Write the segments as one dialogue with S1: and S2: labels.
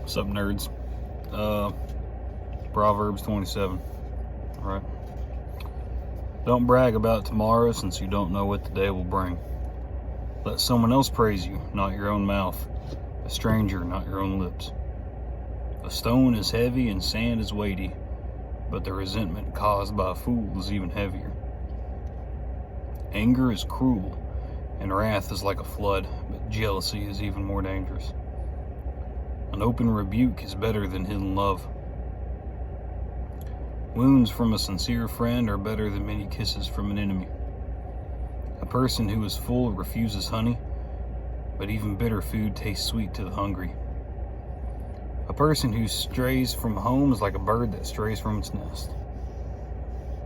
S1: What's up, nerds? Proverbs 27. All right. Don't brag about tomorrow, since you don't know what the day will bring. Let someone else praise you, not your own mouth. A stranger, not your own lips. A stone is heavy and sand is weighty, but the resentment caused by a fool is even heavier. Anger is cruel, and wrath is like a flood, but jealousy is even more dangerous. An open rebuke is better than hidden love. Wounds from a sincere friend are better than many kisses from an enemy. A person who is full refuses honey, but even bitter food tastes sweet to the hungry. A person who strays from home is like a bird that strays from its nest.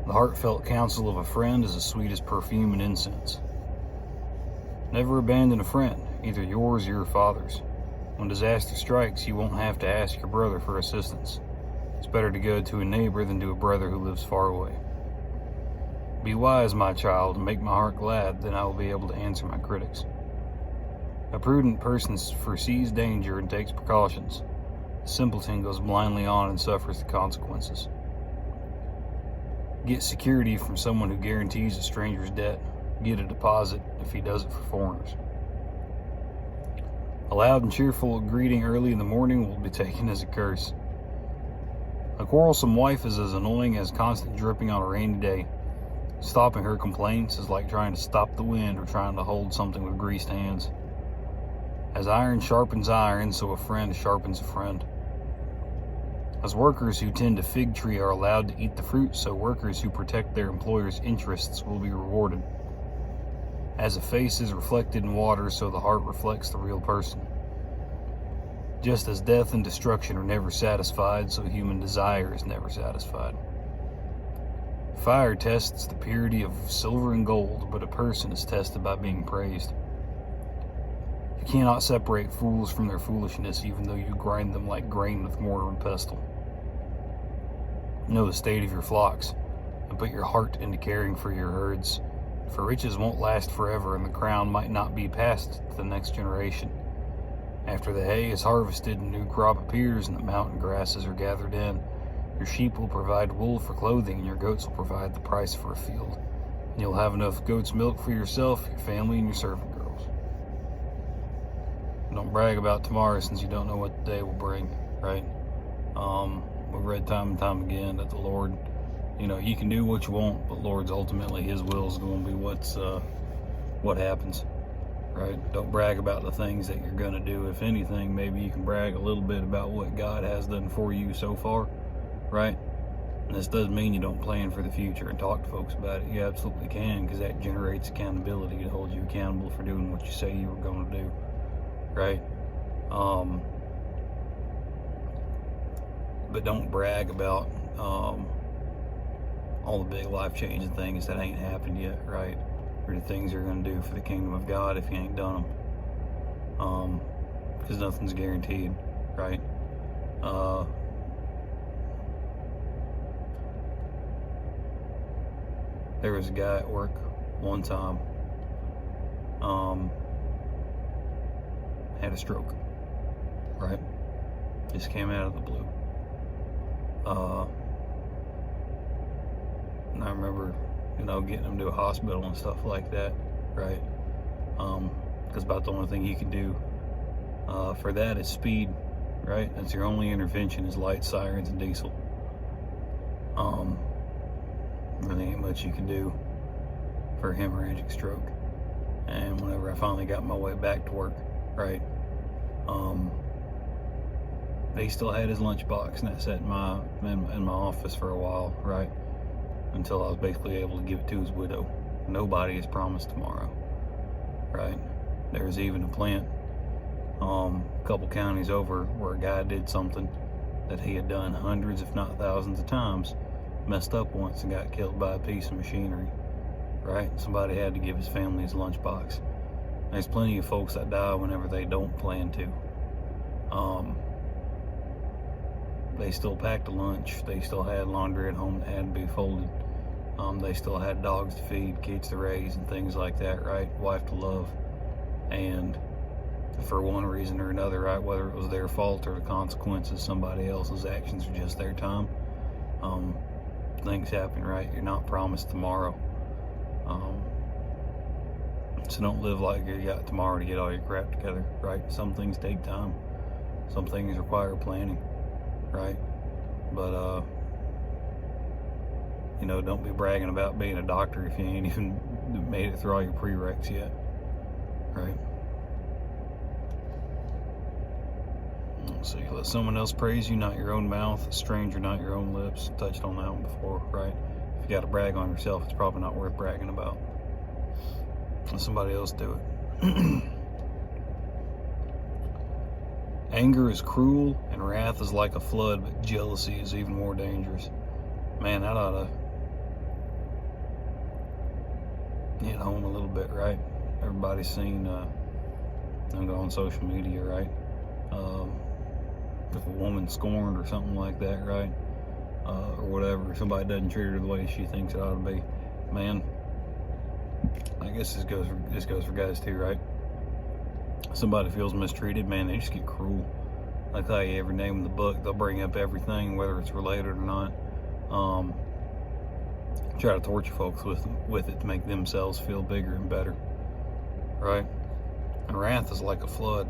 S1: The heartfelt counsel of a friend is as sweet as perfume and incense. Never abandon a friend, either yours or your father's. When disaster strikes, you won't have to ask your brother for assistance. It's better to go to a neighbor than to a brother who lives far away. Be wise, my child, and make my heart glad, then I will be able to answer my critics. A prudent person foresees danger and takes precautions. A simpleton goes blindly on and suffers the consequences. Get security from someone who guarantees a stranger's debt. Get a deposit if he does it for foreigners. A loud and cheerful greeting early in the morning will be taken as a curse. A quarrelsome wife is as annoying as constant dripping on a rainy day. Stopping her complaints is like trying to stop the wind or trying to hold something with greased hands. As iron sharpens iron, so a friend sharpens a friend. As workers who tend a fig tree are allowed to eat the fruit, so workers who protect their employer's interests will be rewarded. As a face is reflected in water, so the heart reflects the real person. Just as death and destruction are never satisfied, so human desire is never satisfied. Fire tests the purity of silver and gold, but a person is tested by being praised. You cannot separate fools from their foolishness, even though you grind them like grain with mortar and pestle. Know the state of your flocks, and put your heart into caring for your herds. For riches won't last forever, and the crown might not be passed to the next generation. After the hay is harvested, a new crop appears, and the mountain grasses are gathered in. Your sheep will provide wool for clothing, and your goats will provide the price for a field. And you'll have enough goat's milk for yourself, your family, and your servant girls. Don't brag about tomorrow, since you don't know what the day will bring, right? We've read time and time again that the Lord, you can do what you want, but Lord's ultimately His will is going to be what happens, right? Don't brag about the things that you're going to do. If anything, maybe you can brag a little bit about what God has done for you so far, right? And this doesn't mean you don't plan for the future and talk to folks about it. You absolutely can, because that generates accountability to hold you accountable for doing what you say you were going to do, right? But don't brag about all the big life-changing things that ain't happened yet, right? Or the things you're going to do for the kingdom of God if you ain't done them. Because nothing's guaranteed, right? There was a guy at work one time, had a stroke, right? Just came out of the blue. And I remember, getting him to a hospital and stuff like that, right? Because about the only thing he could do for that is speed, right? That's your only intervention, is lights, sirens, and diesel. Really ain't much you can do for a hemorrhagic stroke. And whenever I finally got my way back to work, right, they still had his lunchbox, and that sat in my office for a while, right, until I was basically able to give it to his widow. Nobody is promised tomorrow, right? There's even a plant a couple counties over where a guy did something that he had done hundreds if not thousands of times, messed up once and got killed by a piece of machinery, right? Somebody had to give his family his lunchbox. There's plenty of folks that die whenever they don't plan to. They still packed a lunch. They still had laundry at home that had to be folded. They still had dogs to feed, kids to raise, and things like that, right? Wife to love. And for one reason or another, right? Whether it was their fault or the consequences, somebody else's actions, or just their time. Things happen, right? You're not promised tomorrow. So don't live like you got tomorrow to get all your crap together, right? Some things take time. Some things require planning, right? But, don't be bragging about being a doctor if you ain't even made it through all your prereqs yet, right? Let's see. Let someone else praise you, not your own mouth. A stranger, not your own lips. Touched on that one before, right? If you got to brag on yourself, it's probably not worth bragging about. Let somebody else do it. Anger is cruel and wrath is like a flood, but jealousy is even more dangerous. Man, that ought to hit home a little bit, right? Everybody's seen, I'm going on social media, right? If a woman's scorned or something like that, right? Or whatever, somebody doesn't treat her the way she thinks it ought to be. Man, I guess this goes for guys too, right? Somebody feels mistreated, man, they just get cruel. I tell you, every name in the book, they'll bring up everything, whether it's related or not. Try to torture folks with it to make themselves feel bigger and better, right? And wrath is like a flood.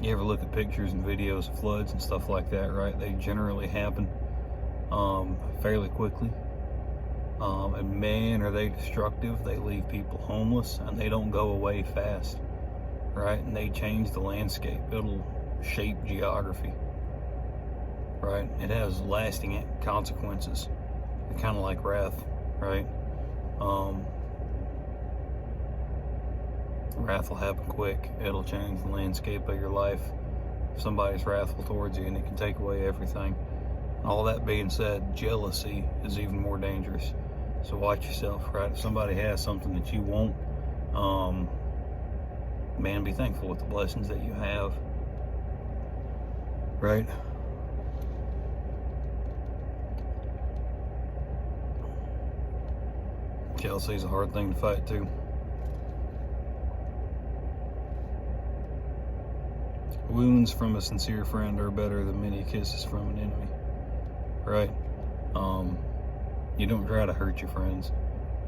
S1: You ever look at pictures and videos of floods and stuff like that, right? They generally happen fairly quickly. And man, are they destructive. They leave people homeless and they don't go away fast, right? And they change the landscape. It'll shape geography, right? It has lasting consequences. It's kind of like wrath, right? Wrath will happen quick. It'll change the landscape of your life. If somebody's wrathful towards you, and it can take away everything. All that being said, jealousy is even more dangerous. So watch yourself, right? If somebody has something that you want, man, be thankful with the blessings that you have, right? Jealousy is a hard thing to fight too. Wounds from a sincere friend are better than many kisses from an enemy, right? You don't try to hurt your friends,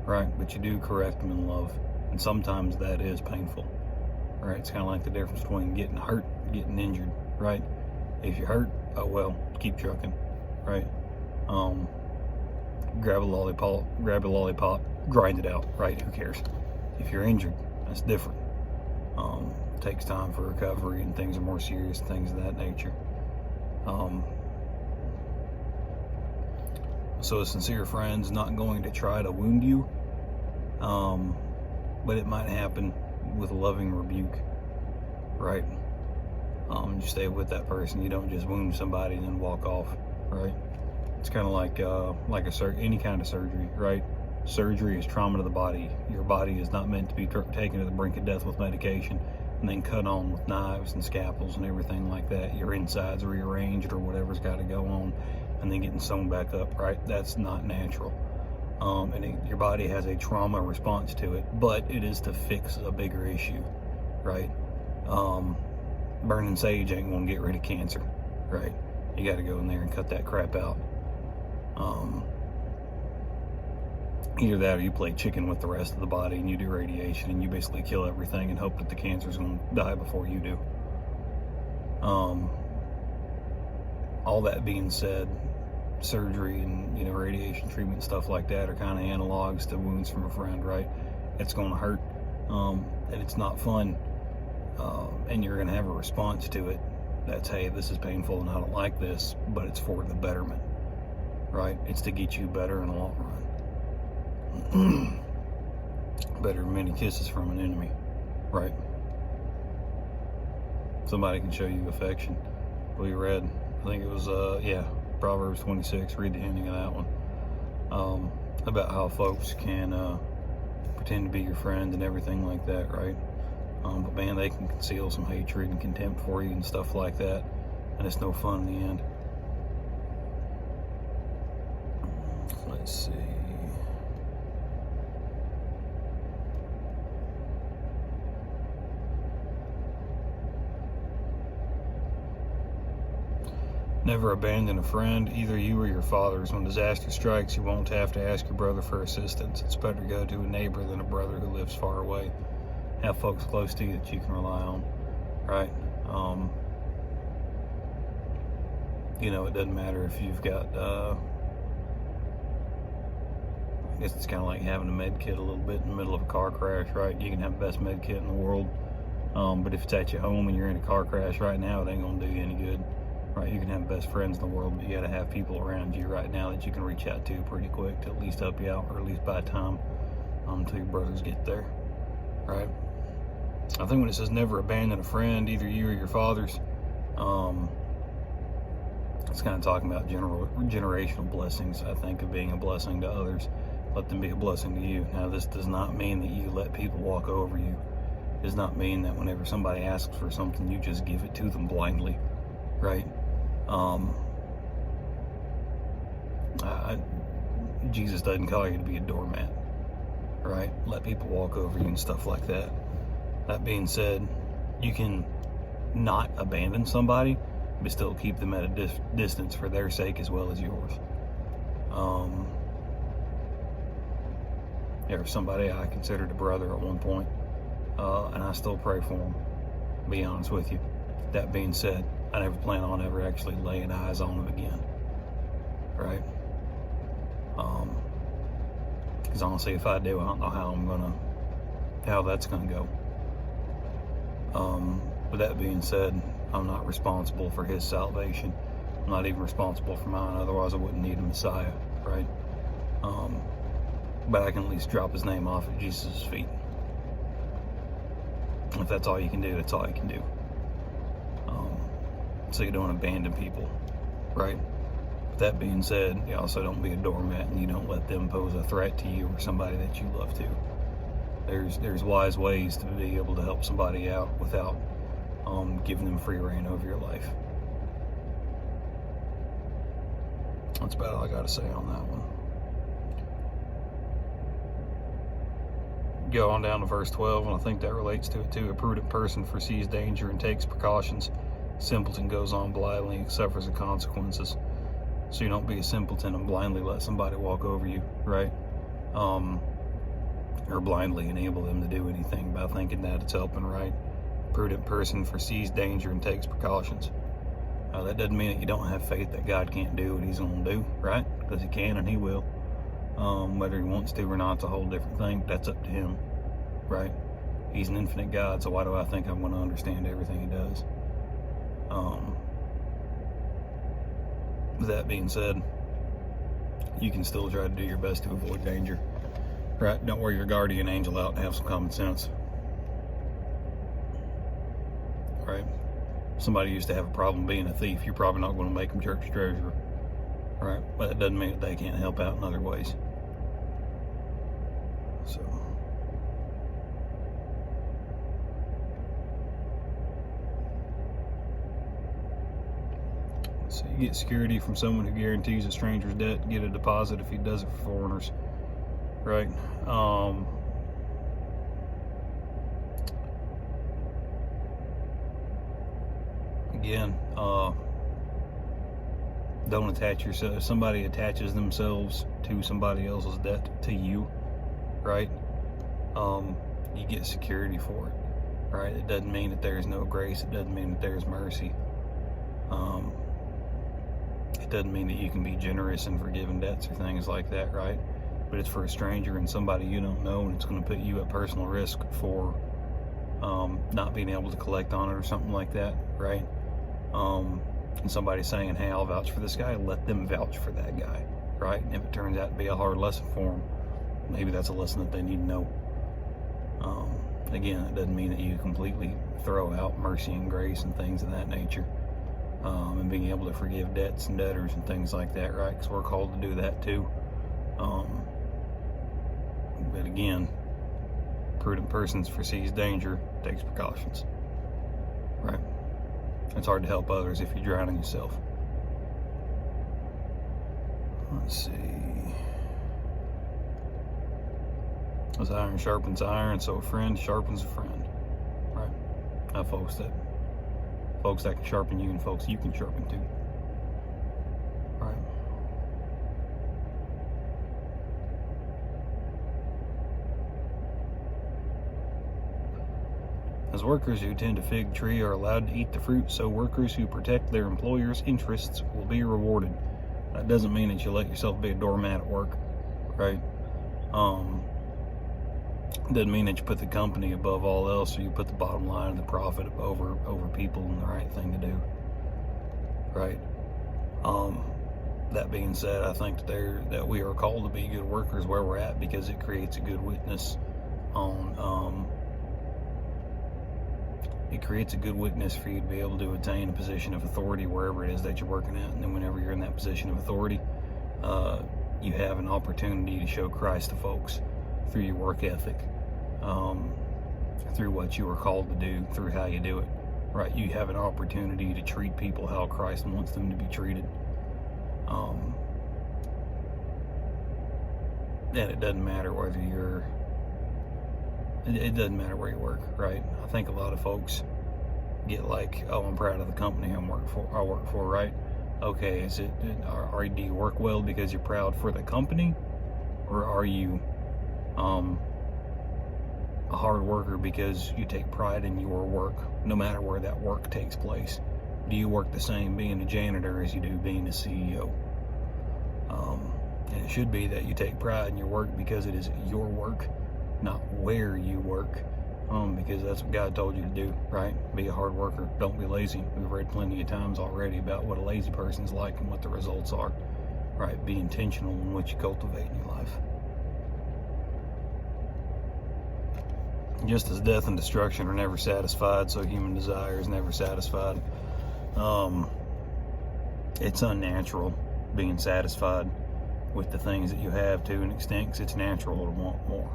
S1: right? But you do correct them in love. And sometimes that is painful, right? It's kind of like the difference between getting hurt and getting injured, right? If you're hurt, oh well, keep trucking, right? Grab a lollipop, grind it out, right? Who cares? If you're injured, that's different. It takes time for recovery and things are more serious, things of that nature. So a sincere friend's not going to try to wound you, but it might happen with a loving rebuke, right? You stay with that person. You don't just wound somebody and then walk off, right? It's kind of like any kind of surgery, right? Surgery is trauma to the body. Your body is not meant to be taken to the brink of death with medication and then cut on with knives and scalpels and everything like that. Your insides rearranged or whatever's got to go on and then getting sewn back up, right? That's not natural. Your body has a trauma response to it, but it is to fix a bigger issue, right? Burning sage ain't gonna get rid of cancer, right? You got to go in there and cut that crap out. Either that or you play chicken with the rest of the body and you do radiation and you basically kill everything and hope that the cancer's going to die before you do. All that being said, surgery and radiation treatment, stuff like that, are kind of analogs to wounds from a friend, right? It's going to hurt, and it's not fun, and you're going to have a response to it. That's, hey, this is painful and I don't like this, but it's for the betterment, right? It's to get you better in the long run. Better than many kisses from an enemy, right? Somebody can show you affection. We read, I think it was Proverbs 26. Read the ending of that one, about how folks can pretend to be your friend and everything like that, right? But man, they can conceal some hatred and contempt for you and stuff like that, and it's no fun in the end. Let's see. Never abandon a friend, either you or your fathers. When disaster strikes, you won't have to ask your brother for assistance. It's better to go to a neighbor than a brother who lives far away. Have folks close to you that you can rely on, right? You know, it doesn't matter if you've got, I guess it's kind of like having a med kit a little bit in the middle of a car crash, right? You can have the best med kit in the world, but if it's at your home and you're in a car crash right now, it ain't gonna do you any good, right? You can have the best friends in the world, but you gotta have people around you right now that you can reach out to pretty quick to at least help you out, or at least buy time until your brothers get there, right? I think when it says never abandon a friend, either you or your fathers, it's kind of talking about generational blessings, I think, of being a blessing to others. Let them be a blessing to you. Now, this does not mean that you let people walk over you. It does not mean that whenever somebody asks for something, you just give it to them blindly, right? Jesus doesn't call you to be a doormat, right? Let people walk over you and stuff like that. That being said, you can not abandon somebody, but still keep them at a distance for their sake as well as yours. There's somebody I considered a brother at one point, and I still pray for him, to be honest with you. That being said, I never plan on ever actually laying eyes on him again, right? Because honestly, if I do, I don't know how that's gonna go. With that being said, I'm not responsible for his salvation. I'm not even responsible for mine, otherwise I wouldn't need a Messiah, right? But I can at least drop his name off at Jesus' feet. If that's all you can do, that's all you can do. So you don't abandon people, right? With that being said, you also don't be a doormat, and you don't let them pose a threat to you or somebody that you love to. There's wise ways to be able to help somebody out without giving them free reign over your life. That's about all I got to say on that one. Go on down to verse 12, and I think that relates to it too. A prudent person foresees danger and takes precautions. Simpleton goes on blindly and suffers the consequences. So you don't be a simpleton and blindly let somebody walk over you, right? Or blindly enable them to do anything by thinking that it's helping, right? Prudent person foresees danger and takes precautions. That doesn't mean that you don't have faith that God can't do what he's going to do, right? Because he can and he will. Whether he wants to or not, it's a whole different thing. That's up to him, right? He's an infinite God, so why do I think I'm going to understand everything he does? With that being said, you can still try to do your best to avoid danger, right? Don't wear your guardian angel out and have some common sense, right? Somebody used to have a problem being a thief, you're probably not going to make them church treasurer, right? But that doesn't mean that they can't help out in other ways. So you get security from someone who guarantees a stranger's debt, get a deposit if he does it for foreigners, right? Again, don't attach yourself. If somebody attaches themselves to somebody else's debt to you, right? You get security for it, right? It doesn't mean that there's no grace. It doesn't mean that there's mercy. It doesn't mean that you can be generous and forgiving debts or things like that, right? But it's for a stranger and somebody you don't know, and it's going to put you at personal risk for not being able to collect on it or something like that, right? And somebody saying, hey, I'll vouch for this guy, let them vouch for that guy, right? And if it turns out to be a hard lesson for them, maybe that's a lesson that they need to know. Again, it doesn't mean that you completely throw out mercy and grace and things of that nature, and being able to forgive debts and debtors and things like that, right? Because we're called to do that too. But again, prudent person foresees danger, takes precautions, right? It's hard to help others if you're drowning yourself. Let's see. As iron sharpens iron, so a friend sharpens a friend, right? Folks that can sharpen you, and folks you can sharpen too. As workers who tend a fig tree are allowed to eat the fruit, so workers who protect their employer's interests will be rewarded. That doesn't mean that you let yourself be a doormat at work, right? Doesn't mean that you put the company above all else, or you put the bottom line and the profit over people and the right thing to do, right? That being said, I think that we are called to be good workers where we're at, because it creates a good witness on it creates a good witness for you to be able to attain a position of authority wherever it is that you're working at. And then whenever you're in that position of authority, you have an opportunity to show Christ to folks through your work ethic, through what you are called to do, through how you do it, right? You have an opportunity to treat people how Christ wants them to be treated. And it doesn't matter whether it doesn't matter where you work, right? I think a lot of folks get like, oh, I'm proud of the company I work for, right? Okay, do you work well because you're proud for the company, or are you a hard worker because you take pride in your work, no matter where that work takes place? Do you work the same being a janitor as you do being a CEO? And it should be that you take pride in your work because it is your work, not where you work, because that's what God told you to do, right? Be a hard worker. Don't be lazy. We've read plenty of times already about what a lazy person's like and what the results are, right? Be intentional in what you cultivate in your life. Just as death and destruction are never satisfied, so human desire is never satisfied. It's unnatural being satisfied with the things that you have to an extent, because it's natural to want more,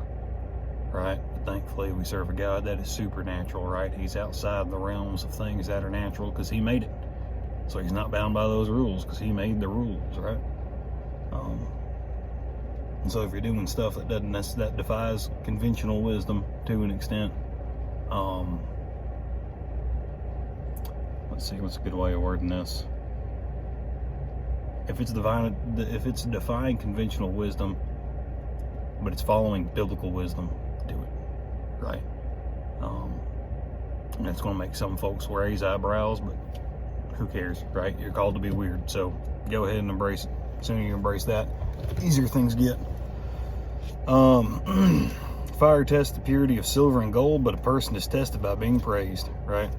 S1: right? But thankfully we serve a God that is supernatural, right? He's outside the realms of things that are natural because he made it. So he's not bound by those rules because he made the rules, right? And so if you're doing stuff that defies conventional wisdom to an extent, let's see, what's a good way of wording this? If it's defying conventional wisdom, but it's following biblical wisdom, do it, right? And it's going to make some folks raise eyebrows, but who cares, right? You're called to be weird, so go ahead and embrace it. The sooner you embrace that, the easier things get. Fire tests the purity of silver and gold, but a person is tested by being praised, right?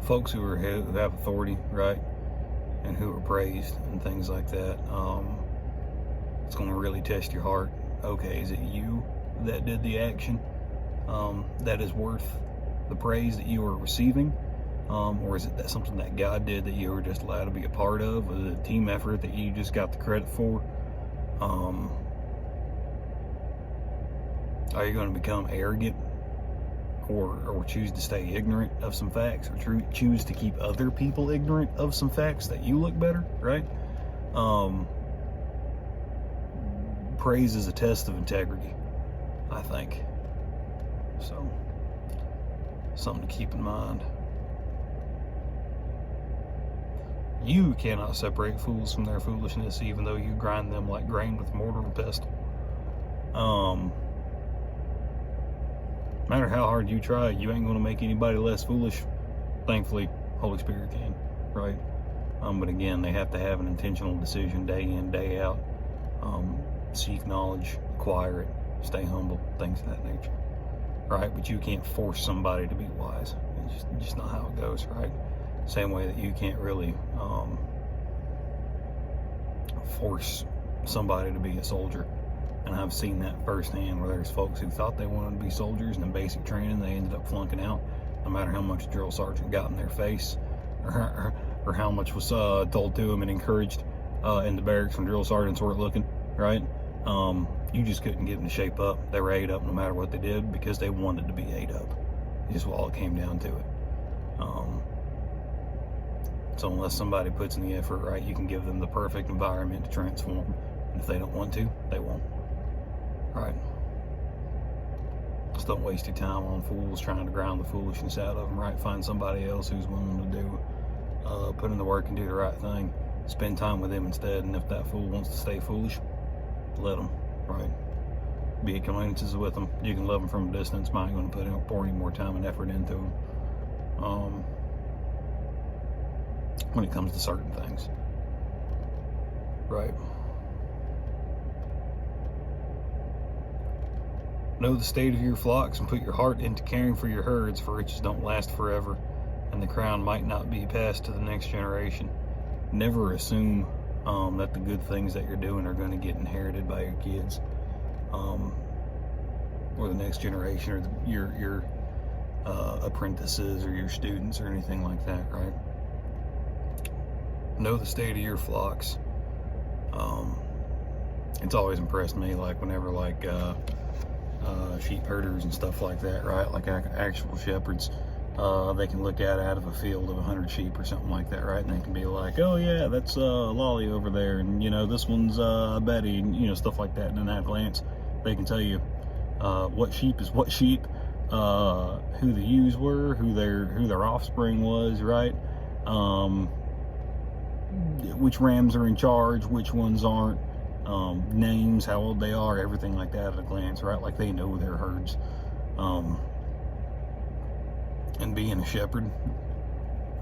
S1: Folks who have authority, right, and who are praised and things like that, it's going to really test your heart. Okay, is it you that did the action that is worth the praise that you are receiving, or is it something that God did that you were just allowed to be a part of? Was it a team effort that you just got the credit for? Are you going to become arrogant, or choose to stay ignorant of some facts, or choose to keep other people ignorant of some facts that you look better, right? Praise is a test of integrity, I think. So, something to keep in mind. You cannot separate fools from their foolishness, even though you grind them like grain with mortar and pestle. No matter how hard you try, you ain't going to make anybody less foolish. Thankfully, Holy Spirit can, right? But again, they have to have an intentional decision day in, day out. Seek knowledge, acquire it, stay humble, things of that nature, right? But you can't force somebody to be wise. It's just not how it goes, right? Same way that you can't really force somebody to be a soldier. And I've seen that firsthand, where there's folks who thought they wanted to be soldiers, and in basic training they ended up flunking out, no matter how much the drill sergeant got in their face, or how much was told to them and encouraged in the barracks when drill sergeants weren't looking, right? You just couldn't get them to shape up. They were ate up no matter what they did, because they wanted to be ate up. Just all it came down to it. So unless somebody puts in the effort, right, you can give them the perfect environment to transform. And if they don't want to, they won't. Right? Just don't waste your time on fools trying to ground the foolishness out of them, right? Find somebody else who's willing to do, put in the work and do the right thing. Spend time with them instead. And if that fool wants to stay foolish, let them, right? Be acquaintances with them. You can love them from a distance. Not going to pour any more time and effort into them. When it comes to certain things, right? Know the state of your flocks and put your heart into caring for your herds, for riches don't last forever, and the crown might not be passed to the next generation. Never assume that the good things that you're doing are going to get inherited by your kids, or the next generation, or your apprentices or your students or anything like that, right? Know the state of your flocks. It's always impressed me, like whenever sheep herders and stuff like that, right? Like actual shepherds, they can look out of a field of 100 sheep or something like that, right? And they can be like, oh yeah, that's Lolly over there, and this one's Betty, and stuff like that. And in that glance, they can tell you what sheep is what sheep, who the ewes were, who their offspring was, right? Which rams are in charge, which ones aren't, names, how old they are, everything like that at a glance, right? Like they know their herds. And being a shepherd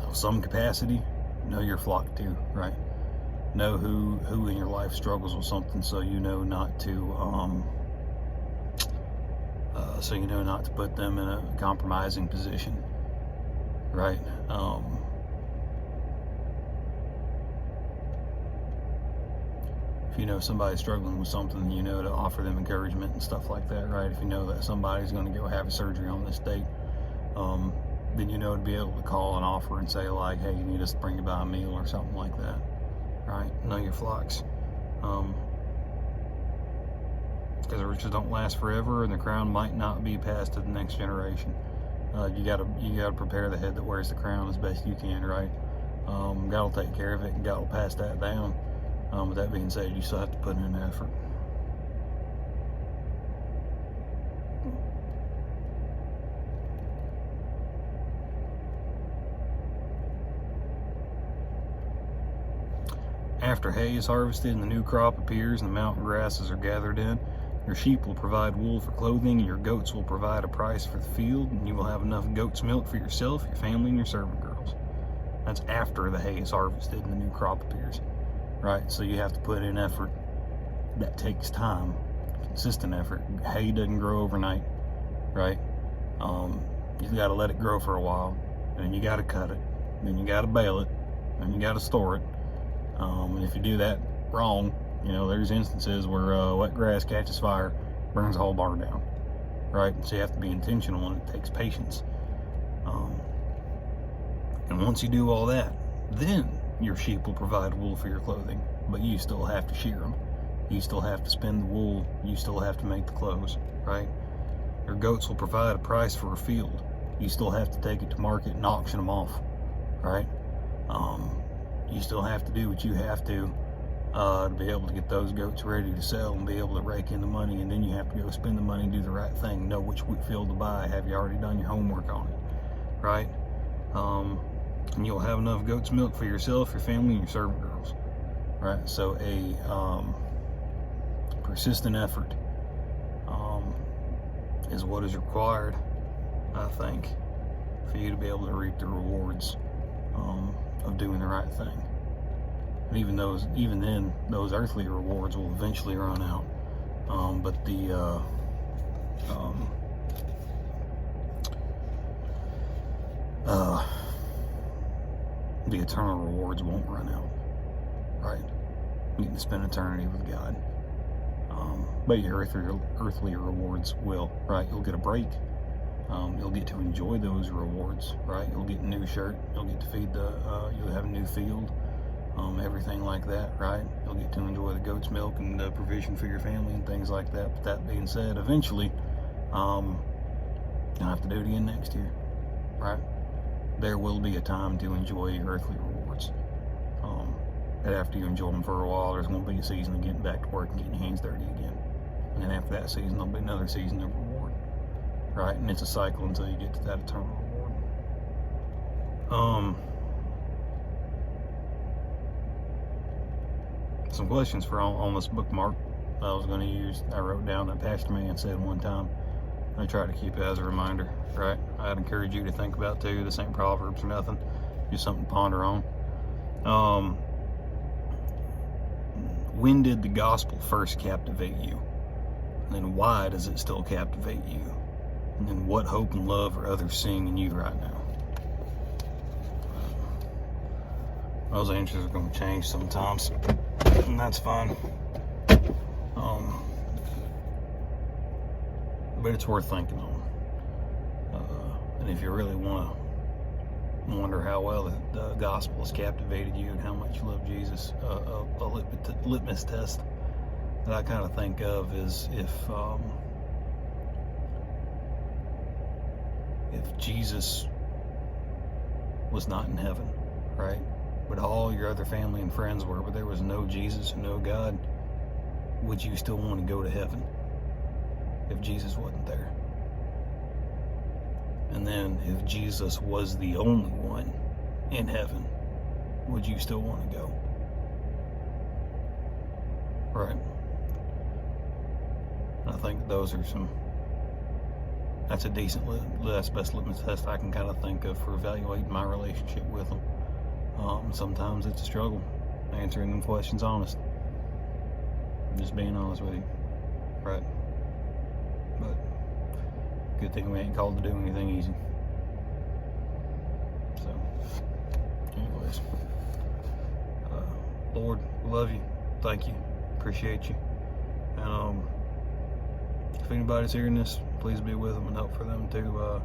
S1: of some capacity, know your flock too, right? Know who in your life struggles with something, so you know not to put them in a compromising position, right? If you know somebody's struggling with something, to offer them encouragement and stuff like that, right? If you know that somebody's going to go have a surgery on this date, then to be able to call and offer and say like, hey, you need us to bring you by a meal or something like that, right? Know your flocks, because the riches don't last forever, and the crown might not be passed to the next generation. You gotta prepare the head that wears the crown as best you can, right? God will take care of it, and God will pass that down. With that being said, you still have to put in effort. After hay is harvested and the new crop appears and the mountain grasses are gathered in, your sheep will provide wool for clothing, and your goats will provide a price for the field, and you will have enough goat's milk for yourself, your family, and your servant girls. That's after the hay is harvested and the new crop appears, right? So you have to put in effort. That takes time, consistent effort. Hay doesn't grow overnight, right? You've got to let it grow for a while, and then you got to cut it, then you got to bale it, and you got to store it. And if you do that wrong, there's instances where wet grass catches fire, burns the whole barn down, right? So you have to be intentional, and it takes patience. And once you do all that, then your sheep will provide wool for your clothing, but you still have to shear them. You still have to spin the wool. You still have to make the clothes, right? Your goats will provide a price for a field. You still have to take it to market and auction them off, right? You still have to do what you have to be able to get those goats ready to sell and be able to rake in the money, and then you have to go spend the money and do the right thing. Know which field to buy. Have you already done your homework on it, right? And you'll have enough goat's milk for yourself, your family, and your servant girls, right? So a persistent effort is what is required, I think, for you to be able to reap the rewards of doing the right thing. And even then, those earthly rewards will eventually run out. But the eternal rewards won't run out, right? You need to spend eternity with God. But your earthly rewards will, right? You'll get a break. You'll get to enjoy those rewards, right? You'll get a new shirt. You'll get to feed you'll have a new field, everything like that, right? You'll get to enjoy the goat's milk and the provision for your family and things like that. But that being said, eventually, you'll have to do it again next year, right? There will be a time to enjoy your earthly rewards. And after you enjoy them for a while, there's going to be a season of getting back to work and getting your hands dirty again. And then after that season, there'll be another season of reward, right? And it's a cycle until you get to that eternal reward. Some questions for on this bookmark. I was going to use. I wrote down that Pastor Man said one time. I try to keep it as a reminder, right? I'd encourage you to think about too. This ain't Proverbs or nothing. Just something to ponder on. When did the gospel first captivate you? And then why does it still captivate you? And then what hope and love are others seeing in you right now? Those answers are going to change sometimes, and that's fine. But it's worth thinking on. And if you really want to wonder how well the gospel has captivated you and how much you love Jesus, a litmus test that I kind of think of is if Jesus was not in heaven, right? But all your other family and friends were, but there was no Jesus and no God, would you still want to go to heaven if Jesus wasn't there? And then if Jesus was the only one in heaven, would you still want to go? Right. I think those are that's a decent, that's the best litmus test I can kind of think of for evaluating my relationship with them. Sometimes it's a struggle answering them questions honest. I'm just being honest with you. Right. But good thing we ain't called to do anything easy. So, anyways, Lord, we love you. Thank you. Appreciate you. And if anybody's hearing this, please be with them and help for them to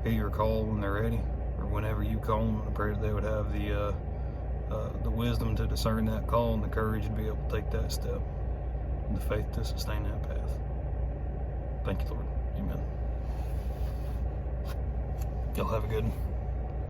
S1: hear your call when they're ready, or whenever you call them. I pray that they would have the wisdom to discern that call and the courage to be able to take that step, and the faith to sustain that path. Thank you, Lord. Amen. Y'all have a good one.